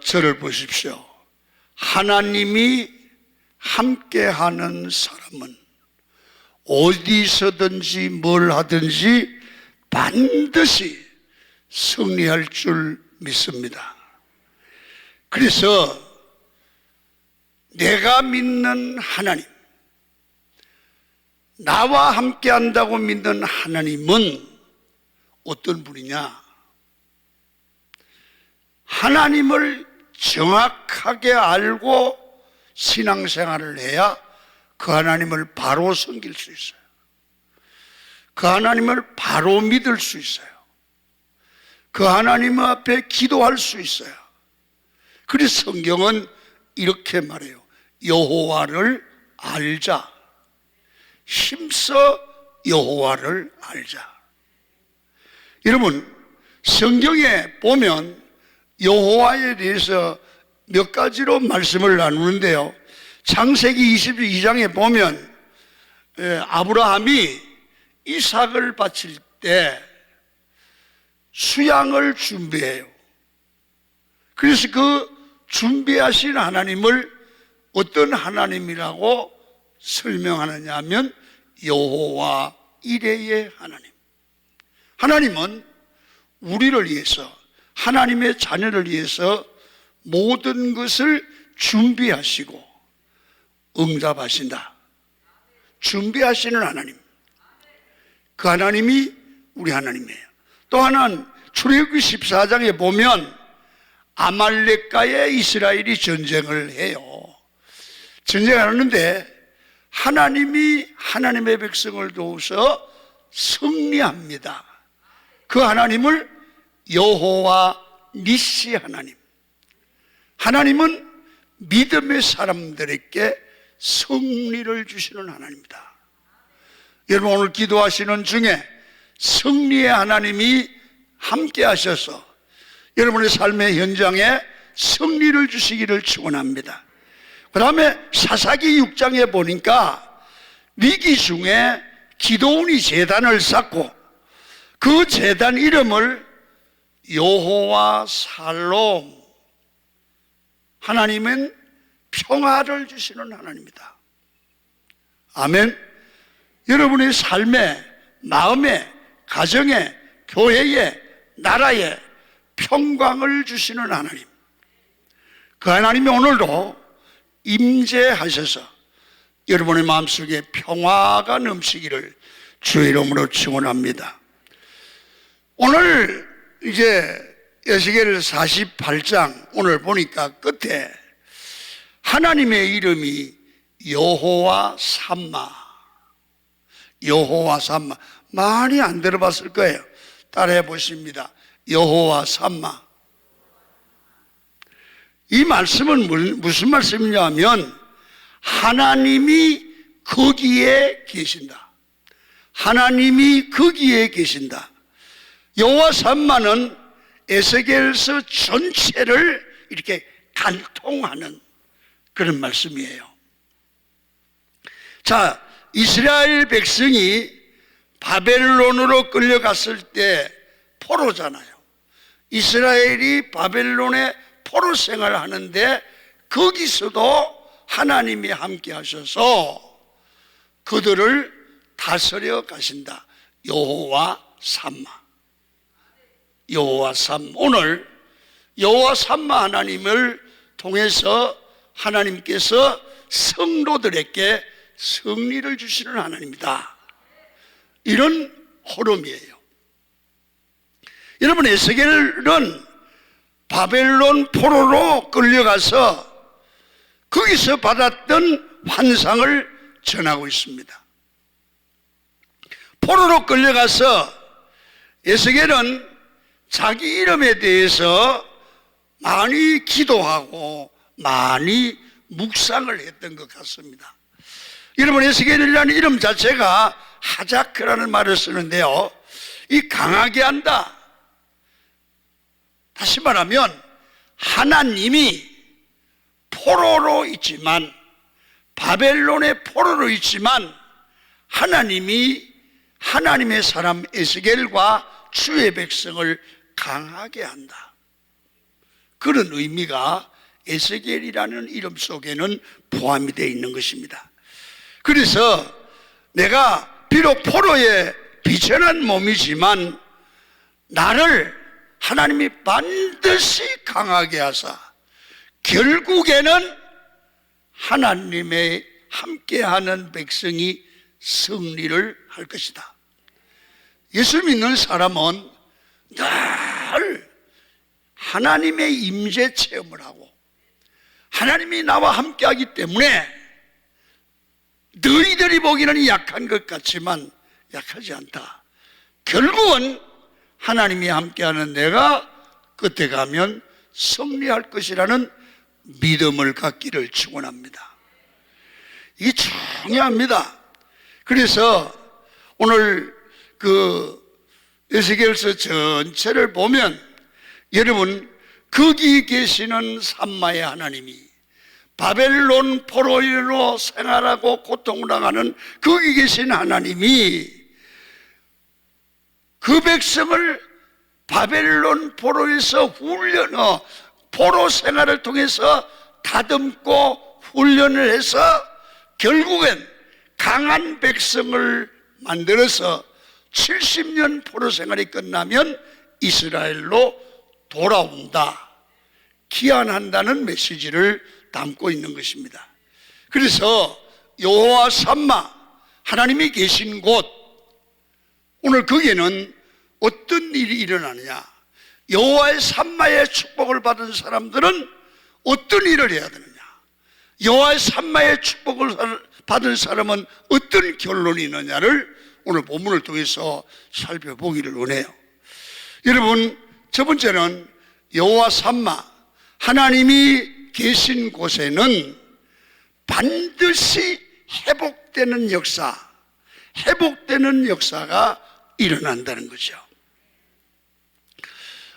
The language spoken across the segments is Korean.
저를 보십시오. 하나님이 함께하는 사람은 어디서든지 뭘 하든지 반드시 승리할 줄 믿습니다. 그래서 내가 믿는 하나님, 나와 함께 한다고 믿는 하나님은 어떤 분이냐? 하나님을 정확하게 알고 신앙생활을 해야 그 하나님을 바로 섬길 수 있어요. 그 하나님을 바로 믿을 수 있어요. 그 하나님 앞에 기도할 수 있어요. 그래서 성경은 이렇게 말해요. 여호와를 알자. 힘써 여호와를 알자. 여러분, 성경에 보면 여호와에 대해서 몇 가지로 말씀을 나누는데요. 창세기 22장에 보면 아브라함이 이삭을 바칠 때 수양을 준비해요. 그래서 그 준비하신 하나님을 어떤 하나님이라고 설명하느냐 하면 여호와 이레의 하나님. 하나님은 우리를 위해서, 하나님의 자녀를 위해서 모든 것을 준비하시고 응답하신다. 준비하시는 하나님, 그 하나님이 우리 하나님이에요. 또 하나는 출애굽기 14장에 보면 아말렉과의 이스라엘이 전쟁을 해요. 전쟁하는데 하나님이 하나님의 백성을 도우셔 승리합니다. 그 하나님을 여호와 니시 하나님, 하나님은 믿음의 사람들에게 승리를 주시는 하나님입니다. 여러분, 오늘 기도하시는 중에 승리의 하나님이 함께 하셔서 여러분의 삶의 현장에 승리를 주시기를 축원합니다. 그 다음에 사사기 6장에 보니까 위기 중에 기드온이 제단을 쌓고 그 제단 이름을 여호와 살롬, 하나님은 평화를 주시는 하나님입니다. 아멘. 여러분의 삶에, 마음에, 가정에, 교회에, 나라에 평강을 주시는 하나님, 그 하나님이 오늘도 임재하셔서 여러분의 마음속에 평화가 넘치기를 주의 이름으로 축원합니다. 오늘 이제 에스겔 48장 오늘 보니까 끝에 하나님의 이름이 여호와 삼마, 여호와 삼마, 많이 안 들어봤을 거예요. 따라해 보십니다. 여호와 삼마. 이 말씀은 무슨 말씀이냐 하면 하나님이 거기에 계신다. 하나님이 거기에 계신다. 여호와 삼마는 에스겔서 전체를 이렇게 관통하는 그런 말씀이에요. 자, 이스라엘 백성이 바벨론으로 끌려갔을 때 포로잖아요. 이스라엘이 바벨론에 포로 생활을 하는데 거기서도 하나님이 함께 하셔서 그들을 다스려 가신다. 여호와 삼마. 여호와 삼마. 오늘 여호와 삼마 하나님을 통해서 하나님께서 성도들에게 승리를 주시는 하나님이다. 이런 흐름이에요. 여러분, 에스겔은 바벨론 포로로 끌려가서 거기서 받았던 환상을 전하고 있습니다. 포로로 끌려가서 에스겔은 자기 이름에 대해서 많이 기도하고 많이 묵상을 했던 것 같습니다. 여러분, 에스겔이라는 이름 자체가 하자크라는 말을 쓰는데요, 이 강하게 한다. 다시 말하면 하나님이 포로로 있지만, 바벨론의 포로로 있지만 하나님이 하나님의 사람 에스겔과 주의 백성을 강하게 한다. 그런 의미가 에스겔이라는 이름 속에는 포함이 되어 있는 것입니다. 그래서 내가 비록 포로에 비천한 몸이지만 나를 하나님이 반드시 강하게 하사 결국에는 하나님의 함께하는 백성이 승리를 할 것이다. 예수 믿는 사람은 늘 하나님의 임재 체험을 하고 하나님이 나와 함께하기 때문에 너희들이 보기에는 약한 것 같지만 약하지 않다. 결국은 하나님이 함께하는 내가 끝에 가면 승리할 것이라는 믿음을 갖기를 축원합니다. 이게 중요합니다. 그래서 오늘 그 에스겔서 전체를 보면 여러분 거기 계시는 삼마의 하나님이 바벨론 포로로 생활하고 고통을 당하는 거기 계신 하나님이 그 백성을 바벨론 포로에서 포로 생활을 통해서 다듬고 훈련을 해서 결국엔 강한 백성을 만들어서 70년 포로 생활이 끝나면 이스라엘로 돌아온다, 귀환한다는 메시지를 담고 있는 것입니다. 그래서 여호와 삼마 하나님이 계신 곳, 오늘 거기에는 어떤 일이 일어나느냐, 여호와의 삼마의 축복을 받은 사람들은 어떤 일을 해야 되느냐, 여호와의 삼마의 축복을 받은 사람은 어떤 결론이 있느냐를 오늘 본문을 통해서 살펴보기를 원해요. 여러분, 첫 번째는 여호와 삼마 하나님이 계신 곳에는 반드시 회복되는 역사가 일어난다는 거죠.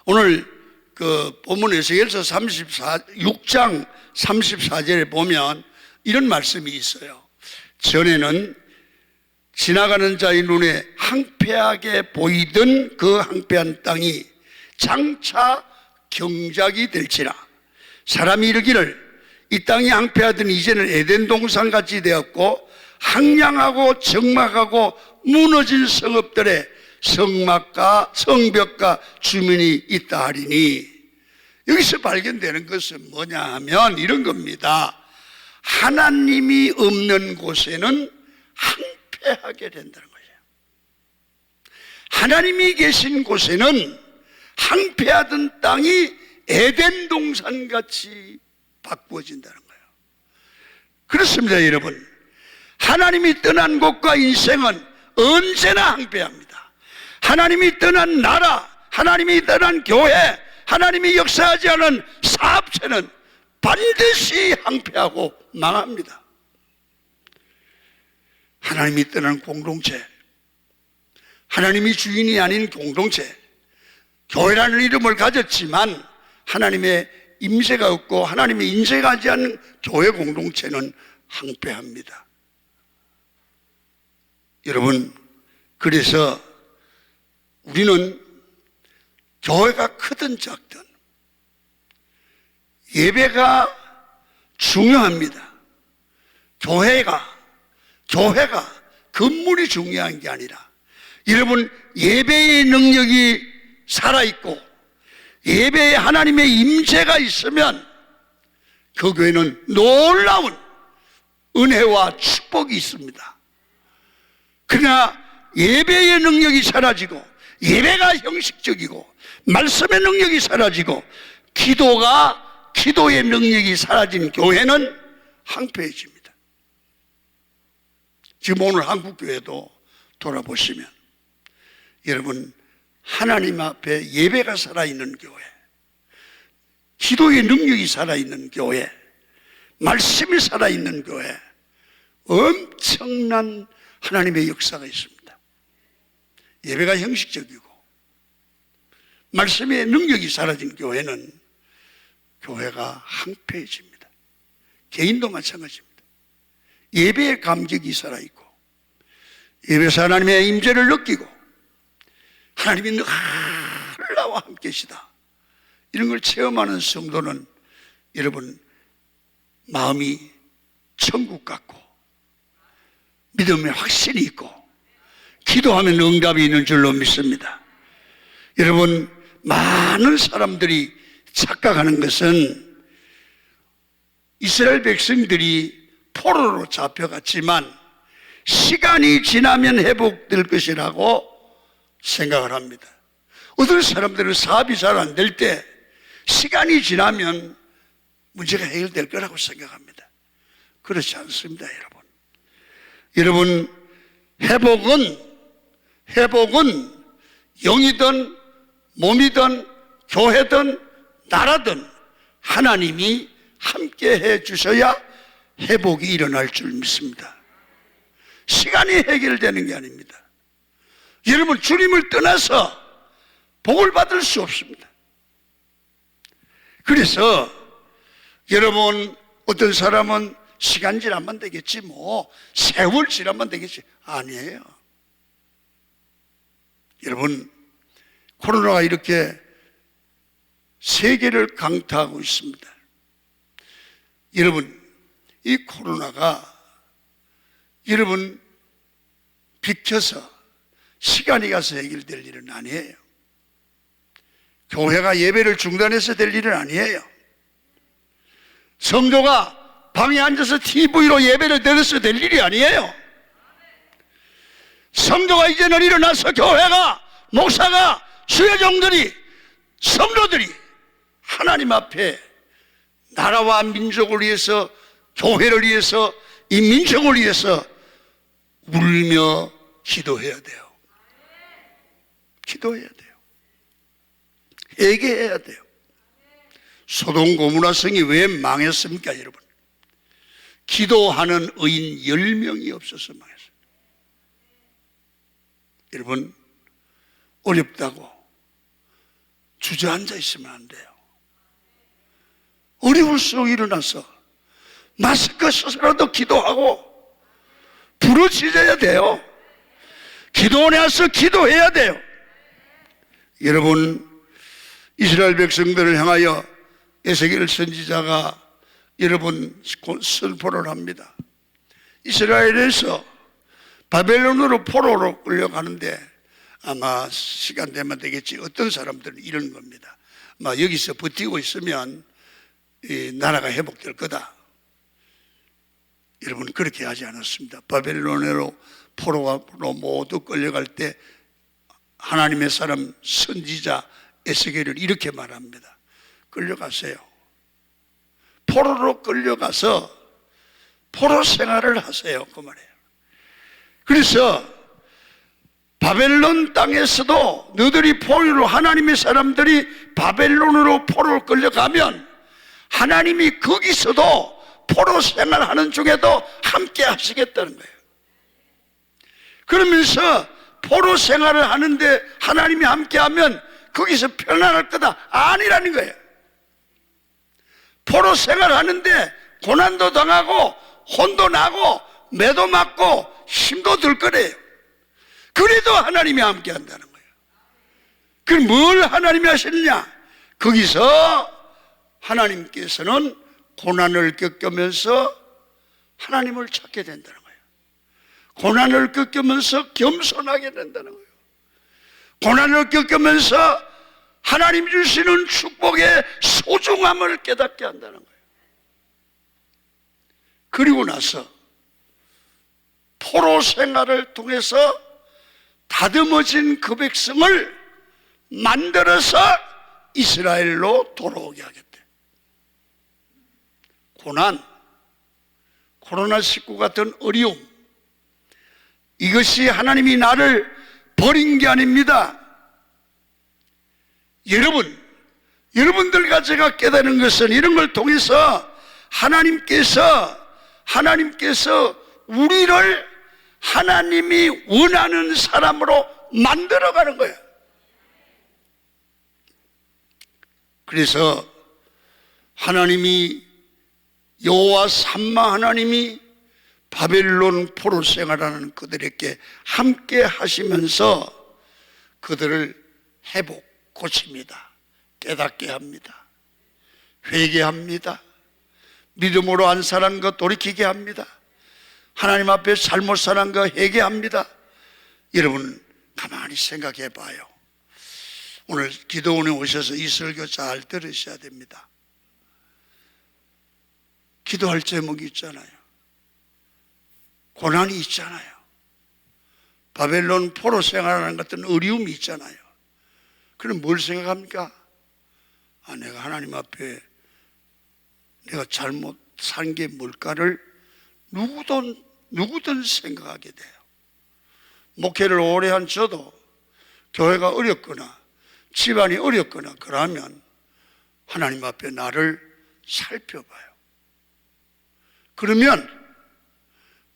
오늘 그 본문 에스겔서 6장 34절에 보면 이런 말씀이 있어요. 전에는 지나가는 자의 눈에 황폐하게 보이던 그 황폐한 땅이 장차 경작이 될지라. 사람이 이르기를 이 땅이 황폐하더니 이제는 에덴 동산같이 되었고 황량하고 적막하고 무너진 성읍들에 성벽과 주민이 있다 하리니, 여기서 발견되는 것은 뭐냐 하면 이런 겁니다. 하나님이 없는 곳에는 황폐하게 된다는 거예요. 하나님이 계신 곳에는 황폐하던 땅이 에덴 동산같이 바꾸어진다는 거예요. 그렇습니다, 여러분. 하나님이 떠난 곳과 인생은 언제나 황폐합니다. 하나님이 떠난 나라, 하나님이 떠난 교회, 하나님이 역사하지 않은 사업체는 반드시 황폐하고 망합니다. 하나님이 떠난 공동체, 하나님이 주인이 아닌 공동체, 교회라는 이름을 가졌지만 하나님의 임재가 없고 하나님의 인재가 하지 않은 교회 공동체는 황폐합니다. 여러분, 그래서 우리는 교회가 크든 작든 예배가 중요합니다. 교회가 건물이 중요한 게 아니라, 여러분, 예배의 능력이 살아있고 예배에 하나님의 임재가 있으면 그 교회는 놀라운 은혜와 축복이 있습니다. 그러나 예배의 능력이 사라지고 예배가 형식적이고 말씀의 능력이 사라지고 기도의 능력이 사라진 교회는 황폐해집니다. 지금 오늘 한국교회도 돌아보시면 여러분, 하나님 앞에 예배가 살아있는 교회, 기도의 능력이 살아있는 교회, 말씀이 살아있는 교회, 엄청난 하나님의 역사가 있습니다. 예배가 형식적이고 말씀의 능력이 사라진 교회는 교회가 황폐해집니다. 개인도 마찬가지입니다. 예배의 감격이 살아있고 예배에서 하나님의 임재를 느끼고 하나님이 늘 나와 함께 계시다, 이런 걸 체험하는 성도는 여러분 마음이 천국 같고 믿음에 확신이 있고 기도하면 응답이 있는 줄로 믿습니다. 여러분, 많은 사람들이 착각하는 것은 이스라엘 백성들이 포로로 잡혀갔지만 시간이 지나면 회복될 것이라고 생각을 합니다. 어떤 사람들은 사업이 잘 안 될 때 시간이 지나면 문제가 해결될 거라고 생각합니다. 그렇지 않습니다, 여러분. 여러분, 회복은 영이든 몸이든 교회든 나라든 하나님이 함께 해 주셔야 회복이 일어날 줄 믿습니다. 시간이 해결되는 게 아닙니다. 여러분, 주님을 떠나서 복을 받을 수 없습니다. 그래서 여러분, 어떤 사람은 시간 지나면 되겠지, 뭐 세월 지나면 되겠지. 아니에요. 여러분, 코로나가 이렇게 세계를 강타하고 있습니다. 여러분, 이 코로나가 여러분 비켜서 시간이 가서 해결될 일은 아니에요. 교회가 예배를 중단해서 될 일은 아니에요. 성도가 방에 앉아서 TV로 예배를 들어서 될 일이 아니에요. 성도가 이제는 일어나서 교회가, 목사가, 수혜종들이, 성도들이 하나님 앞에 나라와 민족을 위해서, 교회를 위해서, 이 민족을 위해서 울며 기도해야 돼요. 기도해야 돼요. 회개해야 돼요. 소돔 고모라 성이 왜 망했습니까, 여러분? 기도하는 의인 10명이 없어서 망했어요. 여러분, 어렵다고 주저앉아 있으면 안 돼요. 어려울수록 일어나서 마스크 써서라도 기도하고 부르짖어야 돼요. 기도원에 와서 기도해야 돼요. 여러분, 이스라엘 백성들을 향하여 에스겔 선지자가 여러분 선포를 합니다. 이스라엘에서 바벨론으로 포로로 끌려가는데 아마 시간 되면 되겠지. 어떤 사람들은 이런 겁니다. 아마 여기서 버티고 있으면 이 나라가 회복될 거다. 여러분, 그렇게 하지 않았습니다. 바벨론으로 포로로 모두 끌려갈 때 하나님의 사람 선지자 에스겔을 이렇게 말합니다. 끌려가세요. 포로로 끌려가서 포로 생활을 하세요. 그 말이에요. 그래서 바벨론 땅에서도 너희들이 포로로, 하나님의 사람들이 바벨론으로 포로로 끌려가면 하나님이 거기서도 포로 생활하는 중에도 함께 하시겠다는 거예요. 그러면서 포로 생활을 하는데 하나님이 함께 하면 거기서 편안할 거다. 아니라는 거예요. 포로 생활하는데 고난도 당하고 혼도 나고 매도 맞고 힘도 들 거래요. 그래도 하나님이 함께 한다는 거예요. 그럼 뭘 하나님이 하시느냐? 거기서 하나님께서는 고난을 겪으면서 하나님을 찾게 된다는 거예요. 고난을 겪으면서 겸손하게 된다는 거예요. 고난을 겪으면서 하나님 주시는 축복의 소중함을 깨닫게 한다는 거예요. 그리고 나서 포로 생활을 통해서 다듬어진 그 백성을 만들어서 이스라엘로 돌아오게 하겠대. 고난, 코로나19 같은 어려움, 이것이 하나님이 나를 버린 게 아닙니다. 여러분들과 제가 깨달은 것은 이런 걸 통해서 하나님께서 우리를 하나님이 원하는 사람으로 만들어가는 거예요. 그래서 하나님이, 여호와 삼마 하나님이 바벨론 포로 생활하는 그들에게 함께 하시면서 그들을 회복, 고칩니다. 깨닫게 합니다. 회개합니다. 믿음으로 안 사는 것 돌이키게 합니다. 하나님 앞에 잘못 사는 거 회개합니다. 여러분 가만히 생각해 봐요. 오늘 기도원에 오셔서 이 설교 잘 들으셔야 됩니다. 기도할 제목이 있잖아요. 고난이 있잖아요. 바벨론 포로 생활하는 것은 어려움이 있잖아요. 그럼 뭘 생각합니까? 내가 하나님 앞에 내가 잘못 산 게 뭘까를 누구든 생각하게 돼요. 목회를 오래 한 저도 교회가 어렵거나 집안이 어렵거나 그러면 하나님 앞에 나를 살펴봐요. 그러면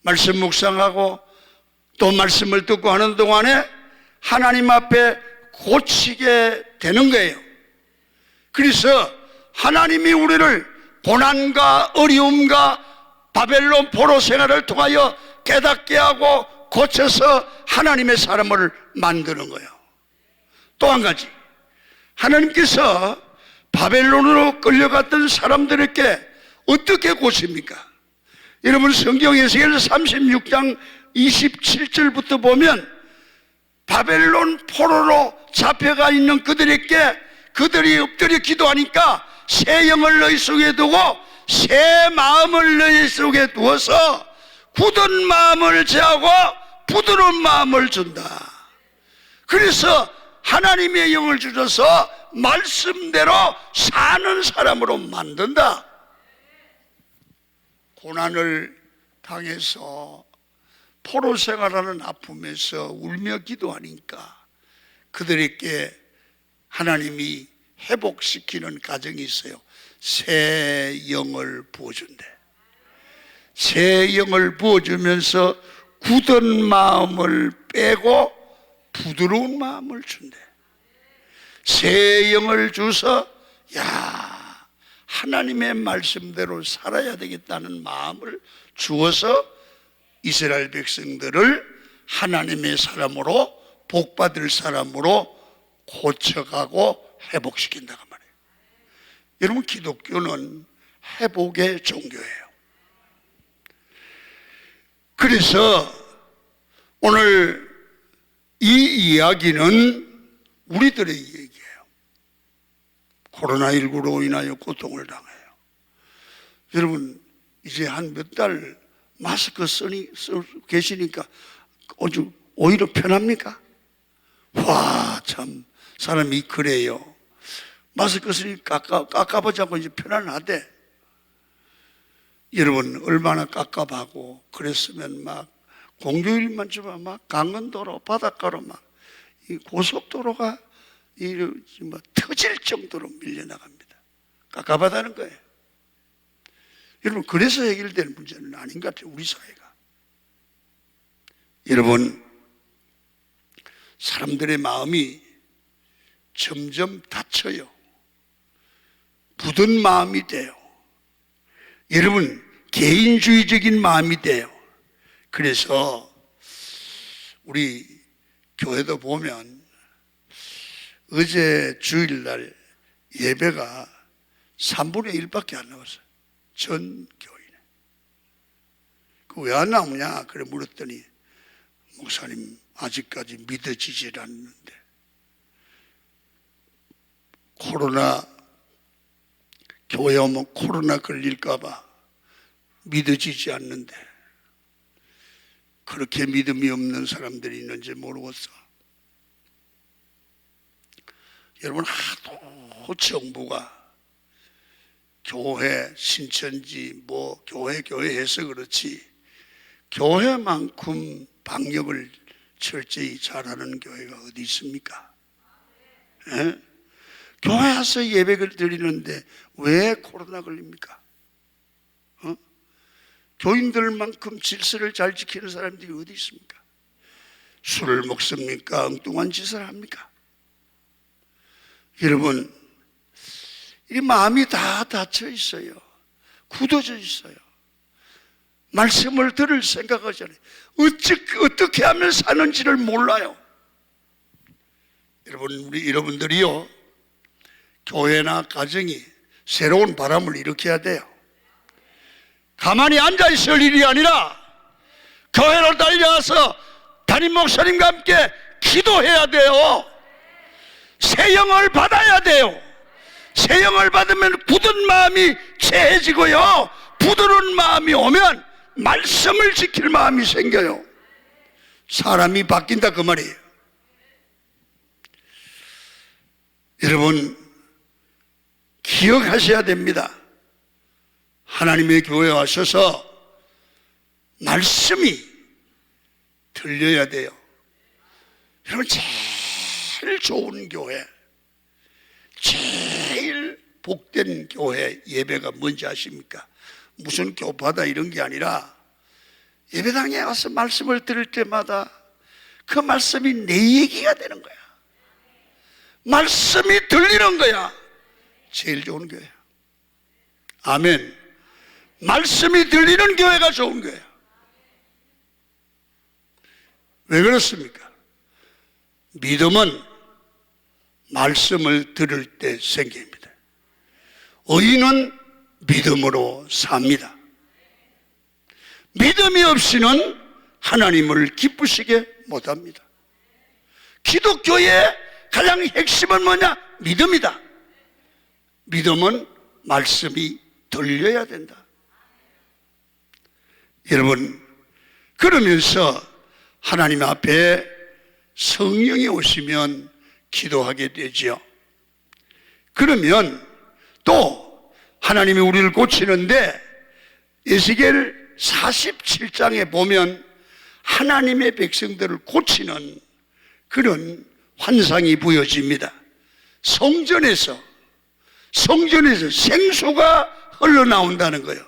말씀 묵상하고 또 말씀을 듣고 하는 동안에 하나님 앞에 고치게 되는 거예요. 그래서 하나님이 우리를 고난과 어려움과 바벨론 포로 생활을 통하여 깨닫게 하고 고쳐서 하나님의 사람을 만드는 거예요. 또 한 가지, 하나님께서 바벨론으로 끌려갔던 사람들에게 어떻게 고칩니까? 여러분 성경 에스겔 36장 27절부터 보면 바벨론 포로로 잡혀가 있는 그들에게 그들이 엎드려 기도하니까 새 영을 너희 속에 두고 새 마음을 너희 속에 두어서 굳은 마음을 제하고 부드러운 마음을 준다. 그래서 하나님의 영을 주셔서 말씀대로 사는 사람으로 만든다. 고난을 당해서 포로 생활하는 아픔에서 울며 기도하니까 그들에게 하나님이 회복시키는 과정이 있어요. 새 영을 부어준대. 새 영을 부어주면서 굳은 마음을 빼고 부드러운 마음을 준대. 새 영을 주서 하나님의 말씀대로 살아야 되겠다는 마음을 주어서 이스라엘 백성들을 하나님의 사람으로 복받을 사람으로 고쳐가고 회복시킨다고 말해요. 여러분 기독교는 회복의 종교예요. 그래서 오늘 이 이야기는 우리들의 얘기예요. 코로나19로 인하여 고통을 당해요. 여러분 이제 한 몇 달 마스크 쓰고 계시니까 오히려 편합니까? 와, 참 사람이 그래요. 마스크 쓰니까 깝깝하지 않고 이제 편안하대. 여러분 얼마나 깝깝하고 그랬으면 막 공휴일만 주면 막 강원도로 바닷가로 막 이 고속도로가 뭐 터질 정도로 밀려나갑니다. 깝깝하다는 거예요. 여러분 그래서 해결될 문제는 아닌 것 같아요. 우리 사회가. 여러분 사람들의 마음이 점점 닫혀요. 굳은 마음이 돼요. 여러분 개인주의적인 마음이 돼요. 그래서 우리 교회도 보면 어제 주일날 예배가 3분의 1밖에 안 나왔어요. 전 교인에. 그 왜 안 나오냐 그래 물었더니 목사님 아직까지 믿어지질 않는데 코로나 교회 오면 코로나 걸릴까봐 믿어지지 않는데 그렇게 믿음이 없는 사람들이 있는지 모르겠어. 여러분 하도 정부가 교회 신천지 뭐 교회 해서 그렇지 교회만큼 방역을 철저히 잘하는 교회가 어디 있습니까? 예? 교회 와서 예배를 드리는데 왜 코로나 걸립니까? 교인들만큼 질서를 잘 지키는 사람들이 어디 있습니까? 술을 먹습니까? 엉뚱한 짓을 합니까? 여러분 이 마음이 다 닫혀 있어요. 굳어져 있어요. 말씀을 들을 생각하지 않아요. 어떻게 하면 사는지를 몰라요. 여러분들이요 교회나 가정이 새로운 바람을 일으켜야 돼요. 가만히 앉아있을 일이 아니라 교회로 달려와서 담임 목사님과 함께 기도해야 돼요. 새 영을 받아야 돼요. 새 영을 받으면 굳은 마음이 채해지고요, 부드러운 마음이 오면 말씀을 지킬 마음이 생겨요. 사람이 바뀐다 그 말이에요. 여러분 기억하셔야 됩니다. 하나님의 교회에 와셔서 말씀이 들려야 돼요. 여러분 제일 좋은 교회, 제일 복된 교회 예배가 뭔지 아십니까? 무슨 교파다 이런 게 아니라 예배당에 와서 말씀을 들을 때마다 그 말씀이 내 얘기가 되는 거야. 말씀이 들리는 거야. 제일 좋은 교회야. 아멘. 말씀이 들리는 교회가 좋은 거예요. 왜 그렇습니까? 믿음은 말씀을 들을 때 생깁니다. 의인은 믿음으로 삽니다. 믿음이 없이는 하나님을 기쁘시게 못합니다. 기독교의 가장 핵심은 뭐냐? 믿음이다. 믿음은 말씀이 들려야 된다. 여러분, 그러면서 하나님 앞에 성령이 오시면 기도하게 되죠. 그러면 또 하나님이 우리를 고치는데 에스겔 47장에 보면 하나님의 백성들을 고치는 그런 환상이 보여집니다. 성전에서 생수가 흘러나온다는 거예요.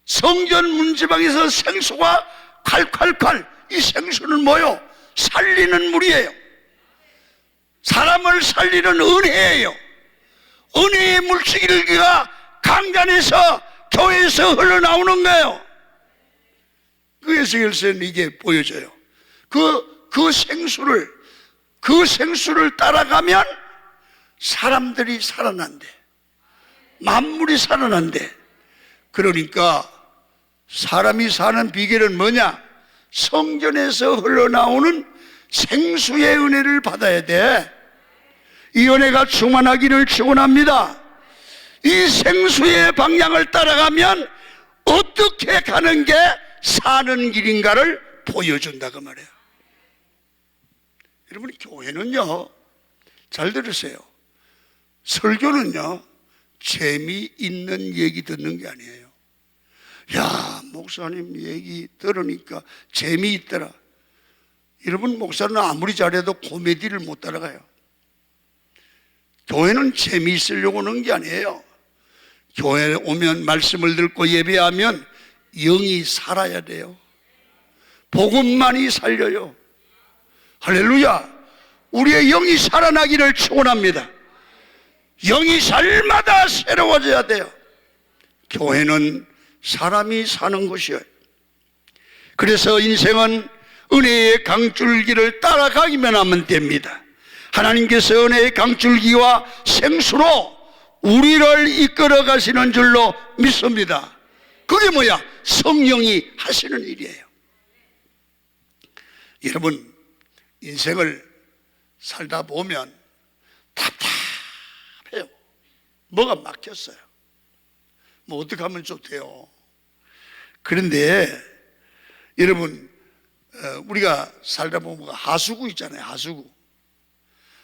성전 문지방에서 생수가 콸콸콸. 이 생수는 뭐요? 살리는 물이에요. 사람을 살리는 은혜예요. 은혜의 물질기가 강단에서 교회에서 흘러나오는 거예요. 그 에스겔서는 이게 보여져요. 그 생수를 따라가면 사람들이 살아난대. 만물이 살아난대. 그러니까 사람이 사는 비결은 뭐냐? 성전에서 흘러나오는 생수의 은혜를 받아야 돼. 이 은혜가 충만하기를 축원합니다. 이 생수의 방향을 따라가면 어떻게 가는 게 사는 길인가를 보여준다 그 말이에요. 여러분, 교회는요, 잘 들으세요. 설교는요, 재미있는 얘기 듣는 게 아니에요. 야, 목사님 얘기 들으니까 재미있더라. 여러분, 목사는 아무리 잘해도 코미디를 못 따라가요. 교회는 재미있으려고 하는 게 아니에요. 교회에 오면 말씀을 듣고 예배하면 영이 살아야 돼요. 복음만이 살려요. 할렐루야. 우리의 영이 살아나기를 축원합니다. 영이 살마다 새로워져야 돼요. 교회는 사람이 사는 곳이에요. 그래서 인생은 은혜의 강줄기를 따라가기만 하면 됩니다. 하나님께서 은혜의 강줄기와 생수로 우리를 이끌어 가시는 줄로 믿습니다. 그게 뭐야? 성령이 하시는 일이에요. 여러분, 인생을 살다 보면 답답해요. 뭐가 막혔어요. 뭐 어떻게 하면 좋대요. 그런데 여러분, 우리가 살다 보면 하수구 있잖아요.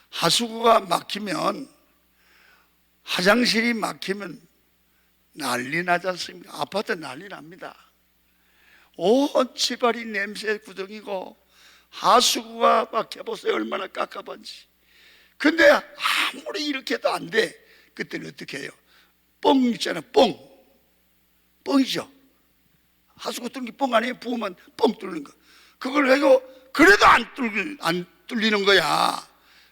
하수구가 막히면, 화장실이 막히면 난리 나지 않습니까? 아파트 난리 납니다. 온 집안이 냄새 구덩이고 하수구가 막혀보세요. 얼마나 깝깝한지. 근데 아무리 이렇게 해도 안 돼. 그때는 어떻게 해요? 뻥 있잖아요. 뻥이죠. 하수구 뚫는 게 뻥 아니에요? 부으면 뻥 뚫는 거. 그걸 해도 그래도 안 뚫리는 거야.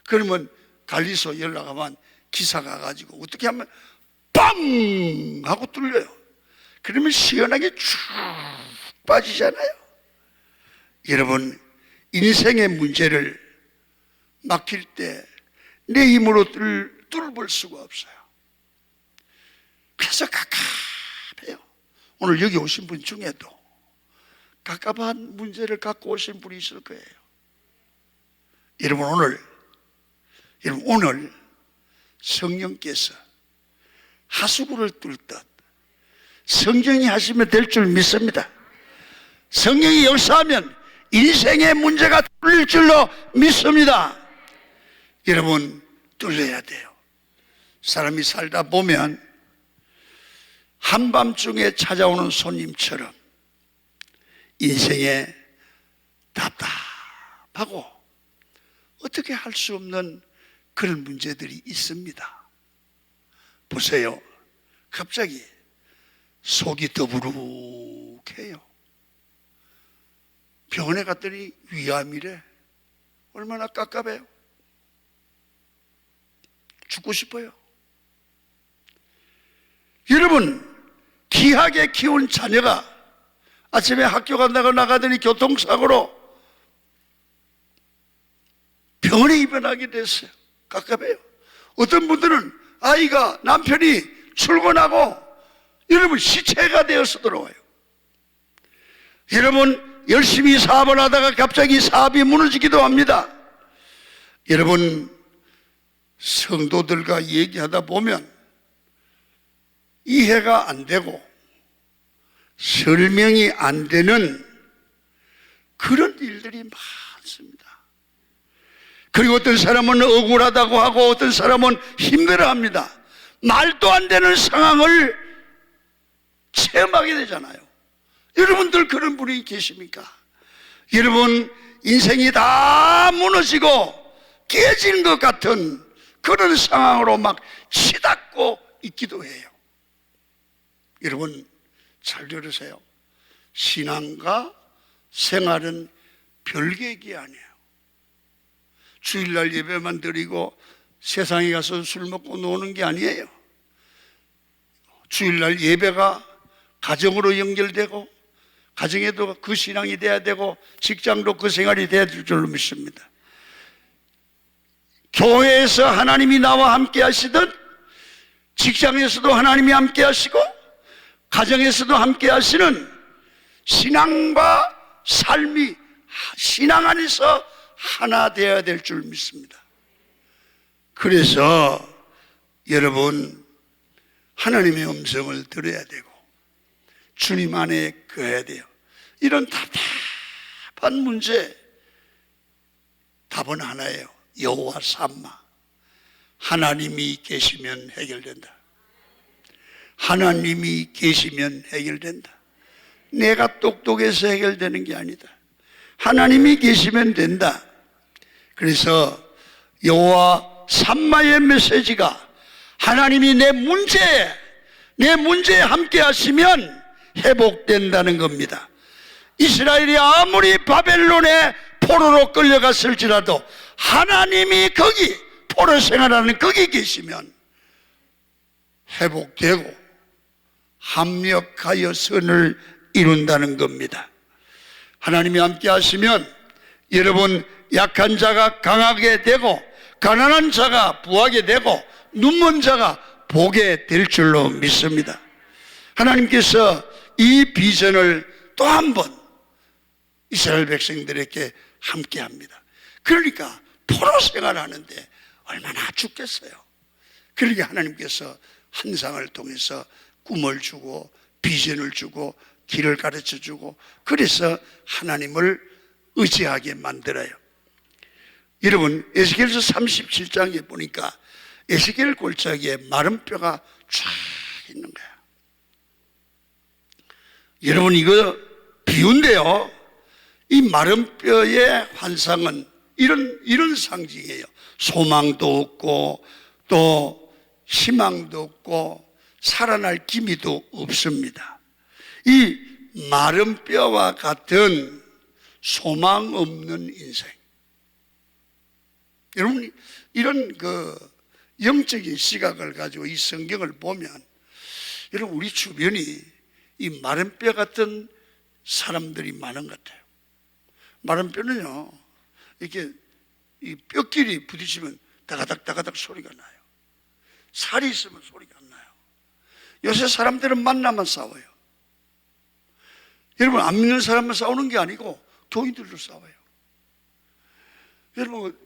그러면 관리소 연락하면 기사가 가지고 어떻게 하면 빵 하고 뚫려요. 그러면 시원하게 쭉 빠지잖아요. 여러분, 인생의 문제를 막힐 때 내 힘으로 뚫을 수가 없어요. 그래서 갑갑해요. 오늘 여기 오신 분 중에도 갑갑한 문제를 갖고 오신 분이 있을 거예요. 여러분 오늘 성령께서 하수구를 뚫듯 성령이 하시면 될 줄 믿습니다. 성령이 역사하면 인생의 문제가 뚫릴 줄로 믿습니다. 여러분 뚫려야 돼요. 사람이 살다 보면 한밤중에 찾아오는 손님처럼 인생에 답답하고 어떻게 할 수 없는 그런 문제들이 있습니다. 보세요. 갑자기 속이 더부룩해요. 병원에 갔더니 위암이래. 얼마나 깝깝해요. 죽고 싶어요. 여러분, 귀하게 키운 자녀가 아침에 학교 간다고 나가더니 교통사고로 병원에 입원하게 됐어요. 깝깝해요. 어떤 분들은 아이가, 남편이 출근하고 여러분 시체가 되어서 들어와요. 여러분 열심히 사업을 하다가 갑자기 사업이 무너지기도 합니다. 여러분 성도들과 얘기하다 보면 이해가 안 되고 설명이 안 되는 그런 일들이 많습니다. 그리고 어떤 사람은 억울하다고 하고 어떤 사람은 힘들어합니다. 말도 안 되는 상황을 체험하게 되잖아요. 여러분들 그런 분이 계십니까? 여러분 인생이 다 무너지고 깨진 것 같은 그런 상황으로 막 치닫고 있기도 해요. 여러분 잘 들으세요. 신앙과 생활은 별개이 아니에요. 주일날 예배만 드리고 세상에 가서 술 먹고 노는 게 아니에요. 주일날 예배가 가정으로 연결되고 가정에도 그 신앙이 돼야 되고 직장도 그 생활이 돼야 될 줄로 믿습니다. 교회에서 하나님이 나와 함께 하시든 직장에서도 하나님이 함께 하시고 가정에서도 함께 하시는 신앙과 삶이 신앙 안에서 하나 되어야 될 줄 믿습니다. 그래서 여러분 하나님의 음성을 들어야 되고 주님 안에 거해야 돼요. 이런 답답한 문제 답은 하나예요. 여호와 삼마. 하나님이 계시면 해결된다. 하나님이 계시면 해결된다. 내가 똑똑해서 해결되는 게 아니다. 하나님이 계시면 된다. 그래서 여호와 삼마의 메시지가 하나님이 내 문제에 함께 하시면 회복된다는 겁니다. 이스라엘이 아무리 바벨론의 포로로 끌려갔을지라도 하나님이 거기 포로 생활하는 거기 계시면 회복되고 합력하여 선을 이룬다는 겁니다. 하나님이 함께 하시면 여러분 약한 자가 강하게 되고 가난한 자가 부하게 되고 눈먼 자가 보게 될 줄로 믿습니다. 하나님께서 이 비전을 또 한 번 이스라엘 백성들에게 함께 합니다. 그러니까 포로 생활하는데 얼마나 죽겠어요. 그러니까 하나님께서 환상을 통해서 꿈을 주고 비전을 주고 길을 가르쳐 주고 그래서 하나님을 의지하게 만들어요. 여러분 에스겔서 37장에 보니까 에스겔 골짜기에 마른 뼈가 쫙 있는 거야. 여러분 이거 비유인데요. 이 마른 뼈의 환상은 이런 상징이에요. 소망도 없고 또 희망도 없고 살아날 기미도 없습니다. 이 마른 뼈와 같은 소망 없는 인생. 여러분 이런 영적인 시각을 가지고 이 성경을 보면 여러분 우리 주변이 이 마른 뼈 같은 사람들이 많은 것 같아요. 마른 뼈는요 이렇게 이 뼈끼리 부딪히면 다가닥 소리가 나요. 살이 있으면 소리가 안 나요. 요새 사람들은 만나면 싸워요. 여러분, 안 믿는 사람만 싸우는 게 아니고 교인들도 싸워요. 여러분,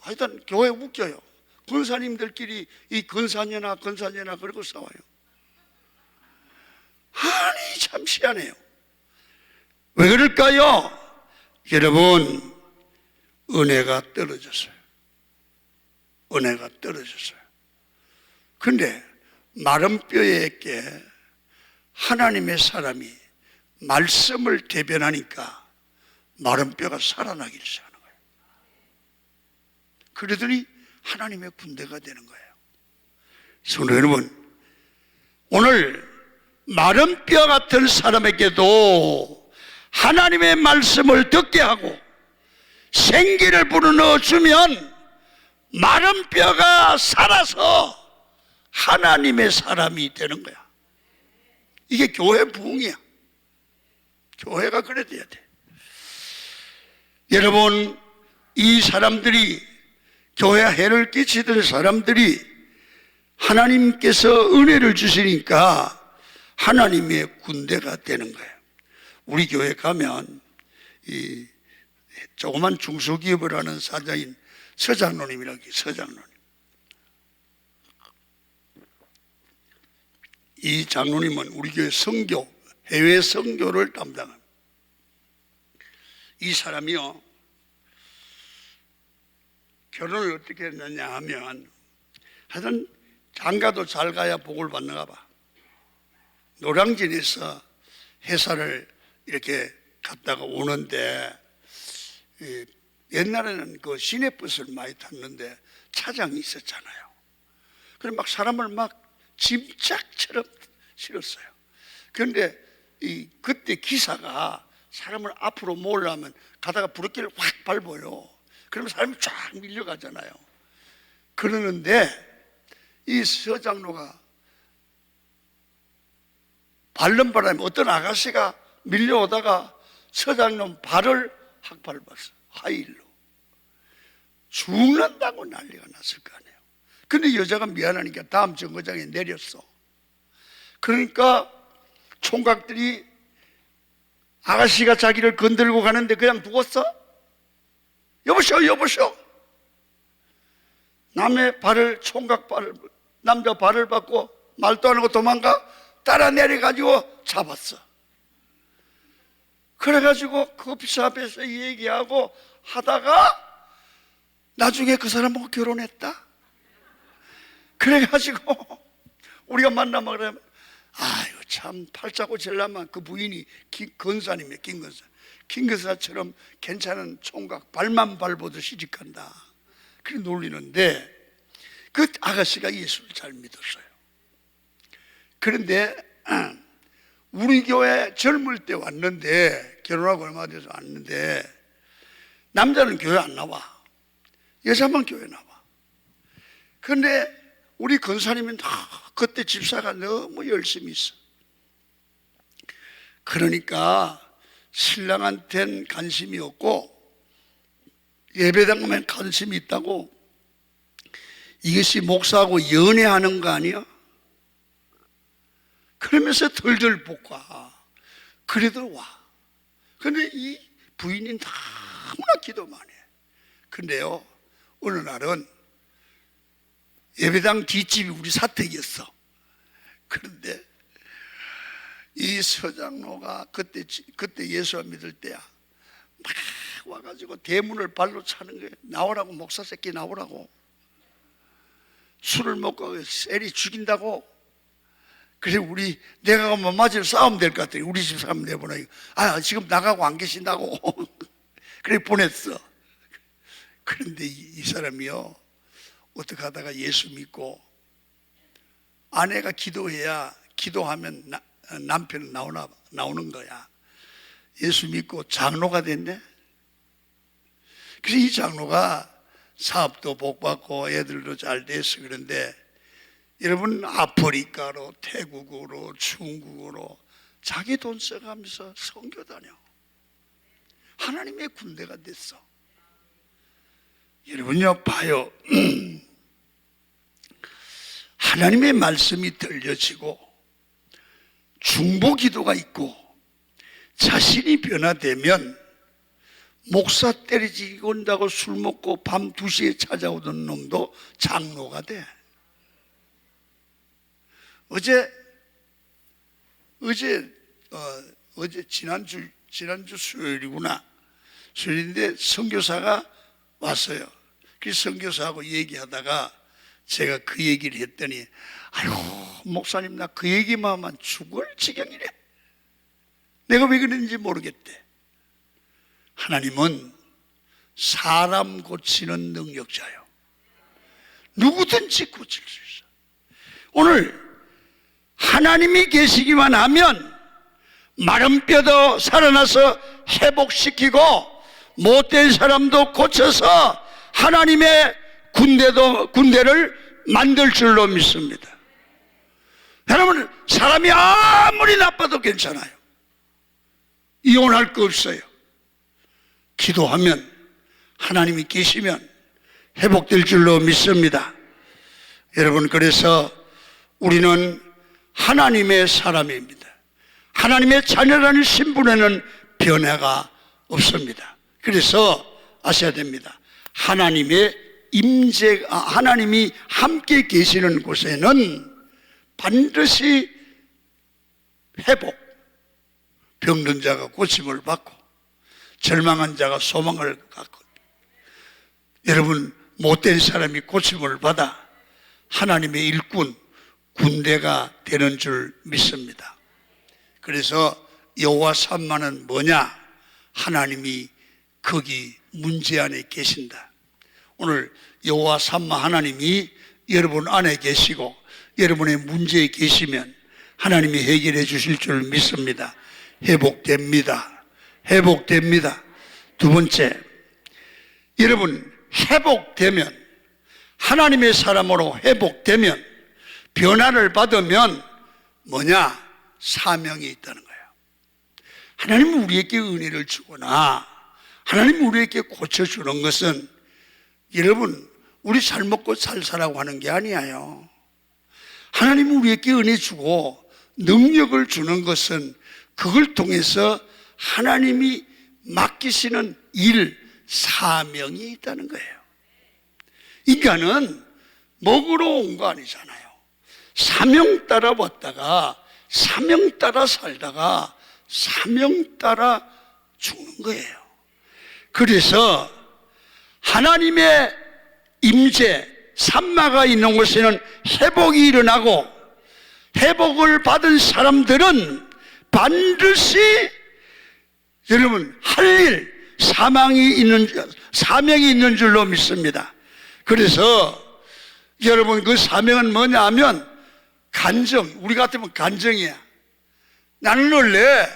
하여튼 교회 웃겨요. 권사님들끼리 이 권사녀나 그러고 싸워요. 아니, 참 희한해요. 왜 그럴까요? 여러분, 은혜가 떨어졌어요. 은혜가 떨어졌어요. 근데 마른 뼈에게 하나님의 사람이 말씀을 대변하니까 마른 뼈가 살아나기를 시작하는 거예요. 그러더니 하나님의 군대가 되는 거예요. 성도 여러분, 오늘 마른 뼈 같은 사람에게도 하나님의 말씀을 듣게 하고 생기를 불어넣어 주면 마른 뼈가 살아서 하나님의 사람이 되는 거야. 이게 교회 부흥이야. 교회가 그래 돼야 돼. 여러분, 이 사람들이, 교회에 해를 끼치던 사람들이 하나님께서 은혜를 주시니까 하나님의 군대가 되는 거예요. 우리 교회 가면 이 조그만 중소기업을 하는 사장인 서장로님이라고 해요. 서장로님. 이 장로님은 우리 교회 선교, 해외 선교를 담당합니다. 이 사람이요, 결혼을 어떻게 했느냐 하면, 하여튼 장가도 잘 가야 복을 받는가 봐. 노량진에서 회사를 이렇게 갔다가 오는데, 옛날에는 그 시내버스를 많이 탔는데 차장이 있었잖아요. 그래서 막 사람을 막 짐짝처럼 실었어요. 그런데 그때 기사가 사람을 앞으로 모으려면 가다가 브레이크를 확 밟아요. 그러면 사람이 쫙 밀려가잖아요. 그러는데 이 서장로가 밟는 바람에 어떤 아가씨가 밀려오다가 서장로 발을 확 밟았어. 하이힐로. 죽는다고 난리가 났을 거 아니에요. 근데 여자가 미안하니까 다음 정거장에 내렸어. 그러니까 총각들이 아가씨가 자기를 건들고 가는데 그냥 두었어? 여보시오. 남의 발을, 총각 발을, 남자 발을 받고 말도 안 하고 도망가? 따라 내려가지고 잡았어. 그래가지고 커피숍에서 얘기하고 하다가 나중에 그 사람하고 결혼했다? 그래가지고 우리가 만나면 그러면, 아유, 참, 팔자고 젤라만 그 부인이 김건사님이에요, 김건사. 김건사처럼 괜찮은 총각, 발만 밟아도 시집간다. 그렇게 놀리는데, 그 아가씨가 예수를 잘 믿었어요. 그런데, 우리 교회 젊을 때 왔는데, 결혼하고 얼마 돼서 왔는데, 남자는 교회 안 나와. 여자만 교회 나와. 그런데, 우리 권사님은 그때 집사가 너무 열심히 있어. 그러니까 신랑한테는 관심이 없고 예배당만 관심이 있다고, 이것이 목사하고 연애하는 거 아니야? 그러면서 덜덜 볶아. 그래도 와. 근데 이 부인이 너무나 기도만 해. 근데요, 어느 날은 예배당 뒷집이 우리 사택이었어. 그런데 이 서장로가 그때 예수 믿을 때야, 막 와가지고 대문을 발로 차는 거예요. 나오라고, 목사 새끼 나오라고. 술을 먹고 셀이 죽인다고. 그래, 내가 가면 맞으러 싸우면 될 것 같아. 우리 집 사람 내보내고, 지금 나가고 안 계신다고. 그래 보냈어. 그런데 이 사람이요, 어떻게 하다가 예수 믿고, 아내가 기도하면 남편은 나오는 거야. 예수 믿고 장로가 됐네. 그래서 이 장로가 사업도 복받고 애들도 잘 돼서 그런데, 여러분, 아프리카로, 태국으로, 중국으로 자기 돈 써가면서 선교 다녀. 하나님의 군대가 됐어. 여러분요, 봐요. 하나님의 말씀이 들려지고 중보 기도가 있고 자신이 변화되면 목사 때리지고 온다고 술 먹고 밤 2시에 찾아오던 놈도 장로가 돼. 어제 지난주 수요일이구나. 수요일인데 선교사가 왔어요. 그 선교사하고 얘기하다가 제가 그 얘기를 했더니, 아이고 목사님 나 그 얘기만 하면 죽을 지경이래. 내가 왜 그랬는지 모르겠대. 하나님은 사람 고치는 능력자요. 누구든지 고칠 수 있어. 오늘 하나님이 계시기만 하면 마른 뼈도 살아나서 회복시키고 못된 사람도 고쳐서 하나님의 군대를 만들 줄로 믿습니다. 여러분, 사람이 아무리 나빠도 괜찮아요. 이혼할 거 없어요. 기도하면 하나님이 계시면 회복될 줄로 믿습니다. 여러분, 그래서 우리는 하나님의 사람입니다. 하나님의 자녀라는 신분에는 변화가 없습니다. 그래서 아셔야 됩니다. 하나님이 함께 계시는 곳에는 반드시 회복, 병든 자가 고침을 받고 절망한 자가 소망을 갖고, 여러분 못된 사람이 고침을 받아 하나님의 일꾼, 군대가 되는 줄 믿습니다. 그래서 여호와 삼마는 뭐냐? 하나님이 거기 문제 안에 계신다. 오늘 여호와 삼마 하나님이 여러분 안에 계시고 여러분의 문제에 계시면 하나님이 해결해 주실 줄 믿습니다. 회복됩니다. 회복됩니다. 두 번째, 여러분 회복되면, 하나님의 사람으로 회복되면, 변화를 받으면 뭐냐? 사명이 있다는 거예요. 하나님은 우리에게 은혜를 주거나 하나님은 우리에게 고쳐주는 것은 여러분 우리 잘 먹고 잘 살라고 하는 게 아니에요. 하나님은 우리에게 은혜 주고 능력을 주는 것은 그걸 통해서 하나님이 맡기시는 일, 사명이 있다는 거예요. 인간은 먹으러 온 거 아니잖아요. 사명 따라 왔다가 사명 따라 살다가 사명 따라 죽는 거예요. 그래서 하나님의 임재, 삼마가 있는 곳에는 회복이 일어나고, 회복을 받은 사람들은 반드시 여러분 할 일, 사명이 있는 줄로 믿습니다. 그래서 여러분 그 사명은 뭐냐 하면 간정, 우리 같으면 간정이야. 나는 원래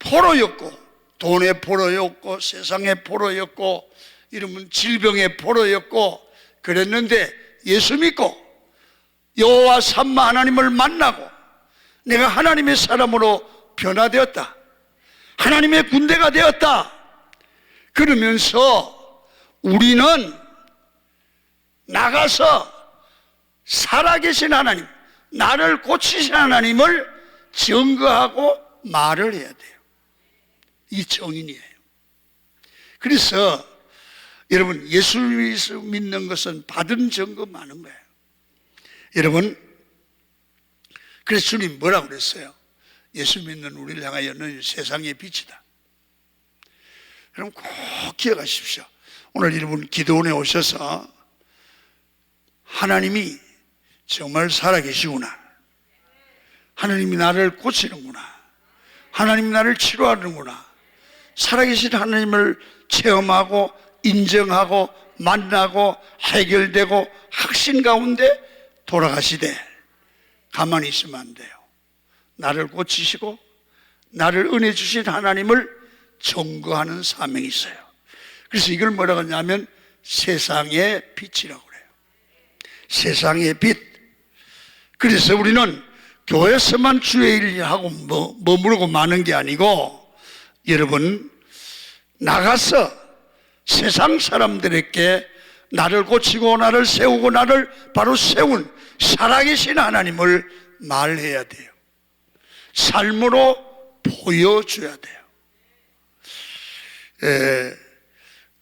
포로였고, 돈의 포로였고, 세상의 포로였고, 이러면 질병의 포로였고 그랬는데 예수 믿고 여호와 삼마 하나님을 만나고 내가 하나님의 사람으로 변화되었다. 하나님의 군대가 되었다. 그러면서 우리는 나가서 살아계신 하나님, 나를 고치신 하나님을 증거하고 말을 해야 돼요. 이 정인이에요. 그래서 여러분 예수 믿는 것은 받은 증거 많은 거예요. 여러분, 그래서 주님 뭐라고 그랬어요? 예수 믿는 우리를 향하여 너는 세상의 빛이다. 여러분 꼭 기억하십시오. 오늘 여러분 기도원에 오셔서 하나님이 정말 살아계시구나, 하나님이 나를 고치는구나, 하나님이 나를 치료하는구나, 살아계신 하나님을 체험하고 인정하고 만나고 해결되고 확신 가운데 돌아가시되 가만히 있으면 안 돼요. 나를 고치시고 나를 은혜 주신 하나님을 증거하는 사명이 있어요. 그래서 이걸 뭐라고 하냐면 세상의 빛이라고 그래요. 세상의 빛. 그래서 우리는 교회에서만 주의 일 하고 머무르고 마는 게 아니고 여러분 나가서 세상 사람들에게 나를 고치고 나를 세우고 나를 바로 세운 살아계신 하나님을 말해야 돼요. 삶으로 보여줘야 돼요.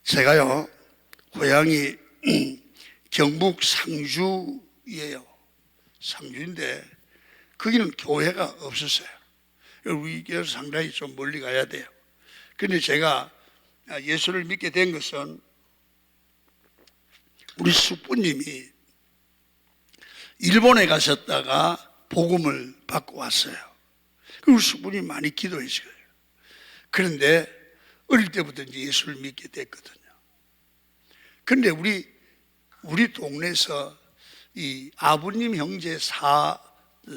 제가요, 고향이 경북 상주예요. 상주인데 거기는 교회가 없었어요. 우리 교회에서 상당히 좀 멀리 가야 돼요. 그런데 제가 예수를 믿게 된 것은 우리 숙부님이 일본에 가셨다가 복음을 받고 왔어요. 그리고 숙부님이 많이 기도해 주어요. 그런데 어릴 때부터 이제 예수를 믿게 됐거든요. 그런데 우리 동네에서 이 아버님 형제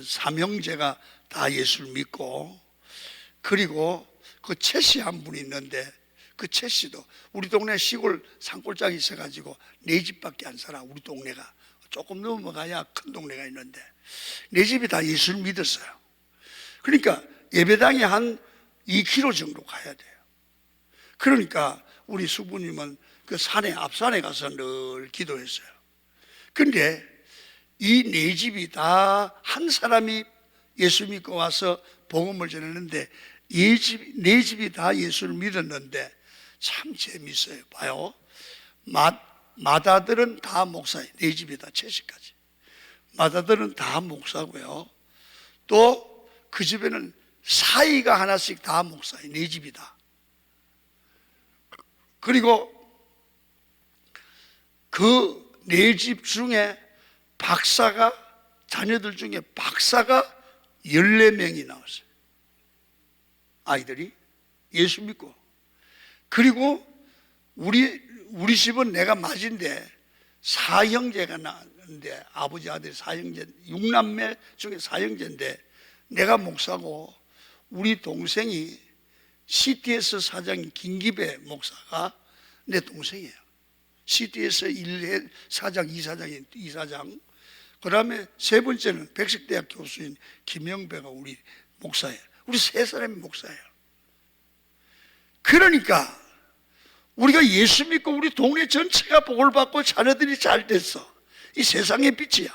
삼형제가 다 예수를 믿고, 그리고 그 채씨 한 분이 있는데 그 채씨도 우리 동네 시골 산골짜기 있어가지고 네 집밖에 안 살아. 우리 동네가 조금 넘어가야 큰 동네가 있는데 네 집이 다 예수를 믿었어요. 그러니까 예배당이 한 2km 정도 가야 돼요. 그러니까 우리 수부님은 그 산에 앞산에 가서 늘 기도했어요. 그런데 이 네 집이 다 한 사람이 예수 믿고 와서 복음을 전했는데 네 집이 다 예수를 믿었는데 참 재밌어요. 봐요. 맏아들은 다 목사예요. 네 집이 다 채식까지. 맏아들은 다 목사고요. 또 그 집에는 사이가 하나씩 다 목사예요. 네 집이 다. 그리고 그 네 집 중에 박사가, 자녀들 중에 박사가 14명이 나왔어요. 아이들이 예수 믿고. 그리고 우리 집은 내가 맞인데 4형제가 나는데, 아버지 아들이 4형제, 6남매 중에 4형제인데 내가 목사고 우리 동생이 CTS 사장인 김기배 목사가 내 동생이에요. CTS 1회 사장, 2사장인 2사장. 그 다음에 세 번째는 백석대학 교수인 김영배가 우리 목사예요. 우리 세 사람이 목사예요. 그러니까 우리가 예수 믿고 우리 동네 전체가 복을 받고 자녀들이 잘 됐어. 이 세상의 빛이야.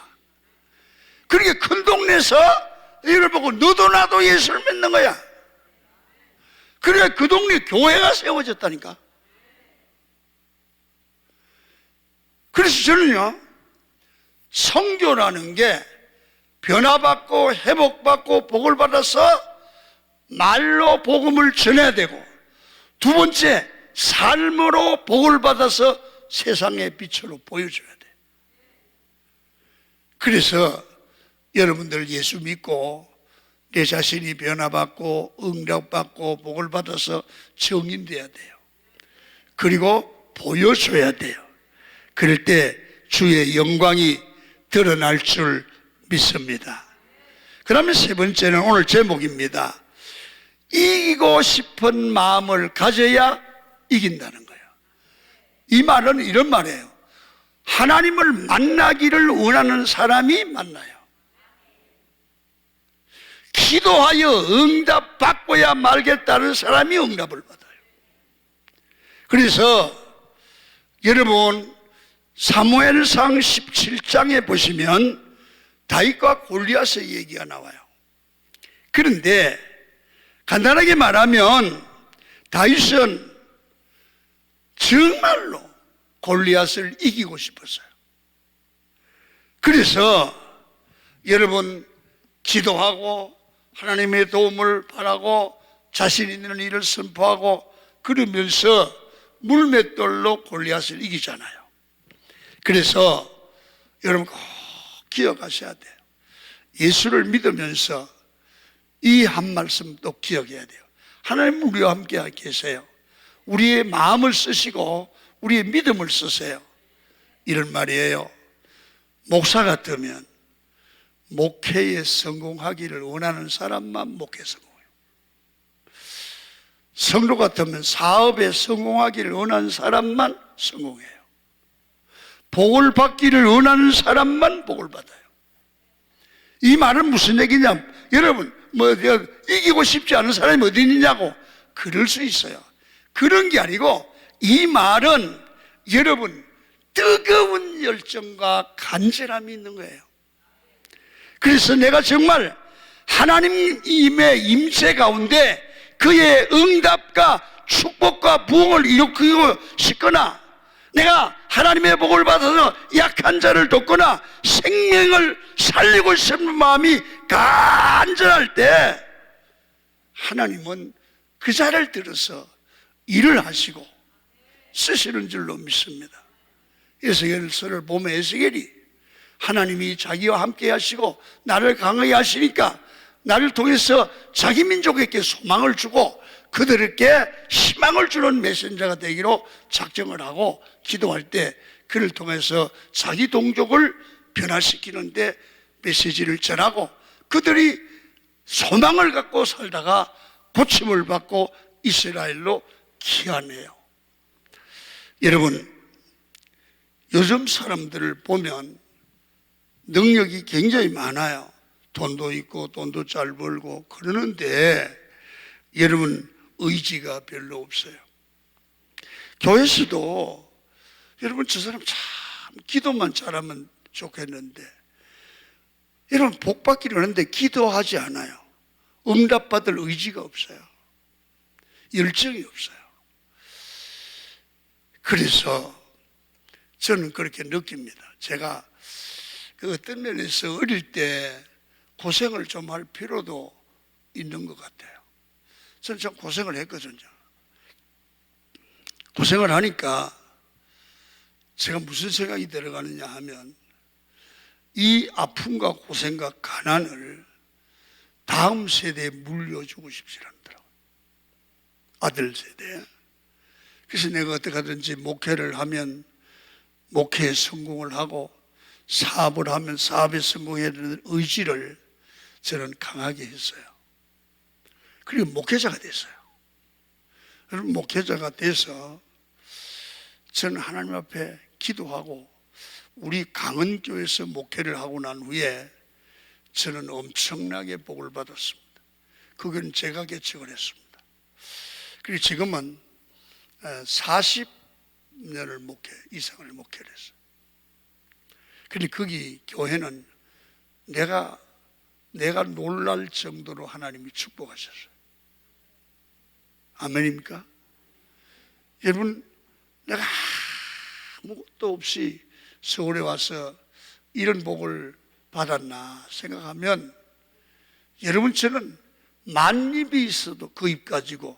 그러니까 큰 동네에서 이걸 보고 너도 나도 예수를 믿는 거야. 그러니까 그 동네 교회가 세워졌다니까. 그래서 저는요, 선교라는 게 변화받고 회복받고 복을 받아서 말로 복음을 전해야 되고, 두 번째 삶으로 복을 받아서 세상의 빛으로 보여줘야 돼. 그래서 여러분들 예수 믿고 내 자신이 변화받고 응답받고 복을 받아서 증인돼야 돼요. 그리고 보여줘야 돼요. 그럴 때 주의 영광이 드러날 줄 믿습니다. 그러면 세 번째는 오늘 제목입니다. 이기고 싶은 마음을 가져야 이긴다는 거예요. 이 말은 이런 말이에요. 하나님을 만나기를 원하는 사람이 만나요. 기도하여 응답 받고야 말겠다는 사람이 응답을 받아요. 그래서 여러분 사무엘상 17장에 보시면 다윗과 골리앗의 얘기가 나와요. 그런데 간단하게 말하면 다윗은 정말로 골리앗을 이기고 싶었어요. 그래서 여러분 기도하고 하나님의 도움을 바라고 자신 있는 일을 선포하고 그러면서 물맷돌로 골리앗을 이기잖아요. 그래서 여러분 꼭 기억하셔야 돼요. 예수를 믿으면서 이 한 말씀 또 기억해야 돼요. 하나님 우리와 함께 계세요. 우리의 마음을 쓰시고 우리의 믿음을 쓰세요. 이런 말이에요. 목사 같으면 목회에 성공하기를 원하는 사람만 목회 성공해요. 성도 같으면 사업에 성공하기를 원하는 사람만 성공해요. 복을 받기를 원하는 사람만 복을 받아요. 이 말은 무슨 얘기냐? 여러분 이기고 싶지 않은 사람이 어디 있느냐고 그럴 수 있어요. 그런 게 아니고 이 말은 여러분 뜨거운 열정과 간절함이 있는 거예요. 그래서 내가 정말 하나님의 임재 가운데 그의 응답과 축복과 부흥을 일으키고 싶거나, 내가 하나님의 복을 받아서 약한 자를 돕거나 생명을 살리고 싶은 마음이 간절할 때 하나님은 그 자를 들어서 일을 하시고 쓰시는 줄로 믿습니다. 에스겔서를 보면 에스겔이 하나님이 자기와 함께 하시고 나를 강하게 하시니까 나를 통해서 자기 민족에게 소망을 주고 그들에게 희망을 주는 메신저가 되기로 작정을 하고 기도할 때 그를 통해서 자기 동족을 변화시키는데 메시지를 전하고 그들이 소망을 갖고 살다가 고침을 받고 이스라엘로 귀환해요. 여러분, 요즘 사람들을 보면 능력이 굉장히 많아요. 돈도 있고 돈도 잘 벌고 그러는데 여러분, 의지가 별로 없어요. 교회에서도 여러분, 저 사람 참 기도만 잘하면 좋겠는데, 여러분 복 받기를 하는데 기도하지 않아요. 응답받을 의지가 없어요. 열정이 없어요. 그래서 저는 그렇게 느낍니다. 제가 그 어떤 면에서 어릴 때 고생을 좀 할 필요도 있는 것 같아요. 저는 참 고생을 했거든요. 고생을 하니까 제가 무슨 생각이 들어가느냐 하면, 이 아픔과 고생과 가난을 다음 세대에 물려주고 싶지 않더라고요. 아들 세대. 그래서 내가 어떻게 하든지 목회를 하면 목회에 성공을 하고 사업을 하면 사업에 성공해야 되는 의지를 저는 강하게 했어요. 그리고 목회자가 됐어요. 여러분, 목회자가 돼서 저는 하나님 앞에 기도하고 우리 강은교회에서 목회를 하고 난 후에 저는 엄청나게 복을 받았습니다. 그건 제가 개척을 했습니다. 그리고 지금은 40년을 이상을 목회를 했어요. 그런데 거기 교회는 내가 놀랄 정도로 하나님이 축복하셨어요. 아멘입니까? 여러분, 내가 아무것도 없이 서울에 와서 이런 복을 받았나 생각하면, 여러분, 저는 만입이 있어도 그 입 가지고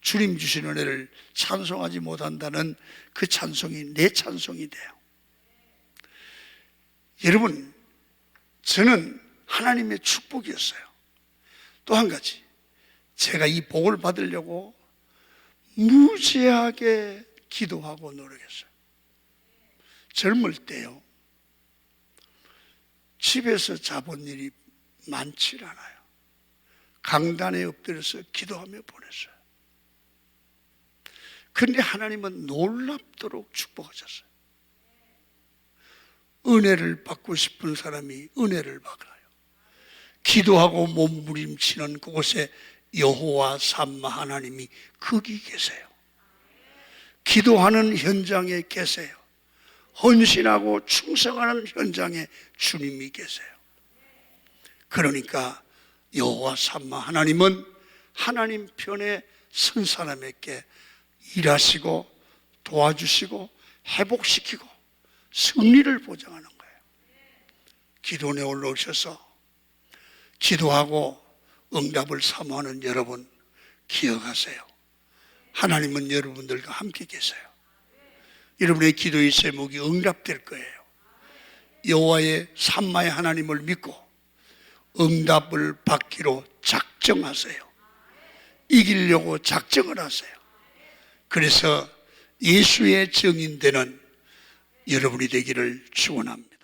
주님 주신 은혜를 찬송하지 못한다는 그 찬송이 내 찬송이 돼요. 여러분, 저는 하나님의 축복이었어요. 또 한 가지, 제가 이 복을 받으려고 무지하게 기도하고 노력했어요. 젊을 때요, 집에서 자본 일이 많지 않아요. 강단에 엎드려서 기도하며 보냈어요. 그런데 하나님은 놀랍도록 축복하셨어요. 은혜를 받고 싶은 사람이 은혜를 받아요. 기도하고 몸부림치는 그곳에 여호와 삼마 하나님이 거기 계세요. 기도하는 현장에 계세요. 헌신하고 충성하는 현장에 주님이 계세요. 그러니까 여호와 삼마 하나님은 하나님 편에 선 사람에게 일하시고 도와주시고 회복시키고 승리를 보장하는 거예요. 기도원에 올라오셔서 기도하고 응답을 사모하는 여러분, 기억하세요. 하나님은 여러분들과 함께 계세요. 여러분의 기도의 제목이 응답될 거예요. 여호와의 삼마의 하나님을 믿고 응답을 받기로 작정하세요. 이기려고 작정을 하세요. 그래서 예수의 증인되는 여러분이 되기를 축원합니다.